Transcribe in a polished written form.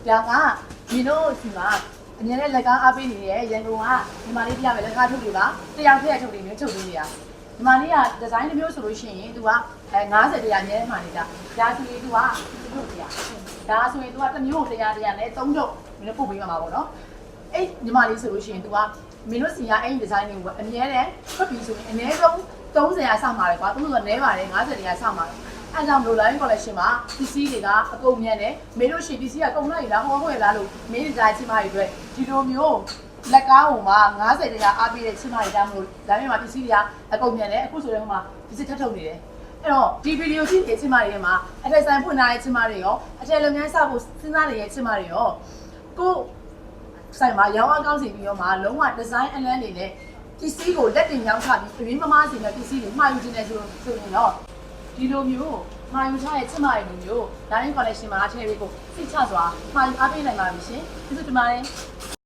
ဒါကဒီလိုစီမှာအမြဲတမ်းလက်ကားအားပေးနေရဲ့ရန်ကုန်ကဒီမှာလေးပြရမယ်လက်ကားထုတ်တွေပါတယောက်ထည့်ထုတ်တွေမျိုးထုတ်ပေးနေတာဒီမှာလေးကဒီဇိုင်းတစ်မျိုးဆိုလို့ရှိရင်သူက50တရားအများမှနေတာဒါဆိုရင်သူကထုတ်တရားဒါဆိုရင်သူကတစ်မျိုးတရားနဲ့3ထုတ်မင်းတို့ပို့ပေးမှာပါပေါ့နော်အဲ့ညီမလေးဆိုလို့ရှိရင်သူကမင်းတို့စီကအဲ့ဒီဒီဇိုင်းတွေကိုအမြဲတမ်းဖတ်ပြီးဆိုရင်အနည်းဆုံး30ရာဆောက်ပါတယ်ကွာသူတို့ကနည်းပါတယ်50ရာဆောက်ပါတယ်အဲ့ကြောင့်လို့ line collection မှာပစ္စည်းတွေကအကုန်မြတ်တယ်မင်းတို့ရှိပစ္စည်းကကုန်လိုက်လားဟောဟုတ်ရလားလို့မင်းဒီဇိုင်းချင်းမတွေအတွက်ဒီလိုမျိုးလက်ကားဟိုမှာ50တရားအားပေးတဲ့ချင်းမတွေတောင်းလို့ဒါပေမဲ့ပစ္စည်းတွေကအကုန်မြတ်တယ်အခုဆိုရင်ဟိုမှာပစ္စည်းထပ်ထုတ်နေတယ်အဲ့တော့ဒီဗီဒီယိုကြည့်တဲ့ချင်းမတွေမှာအထက်ဆိုင်ဖွင့်ထားတဲ့ချင်းမတွေရောအထက်လုပ်ငန်းစဖို့စဉ်းစားနေတဲ့ချင်းမတွေရောကိုဆိုင်မှာရောင်းအားကောင်းစီပြီးတော့မှလုံးဝဒီဇိုင်းအလန်းတွေနဲ့ပစ္စည်းကိုလက်တင်ရောင်းချပြီးအရင်းမမားစီနဲ့ပစ္စည်းတွေမှာယူခြင်းနဲ့ဆိုရင်တော့ဒီလိုမျိုးမှာယူထားတဲ့ချစ်မတွေလိုမျိုး line collection မှာအထည်တွေကိုစိတ်ချစွာမှာယူအားပေးနိုင်ပါပြီရှင်ကျေးဇူးတင်ပါတယ်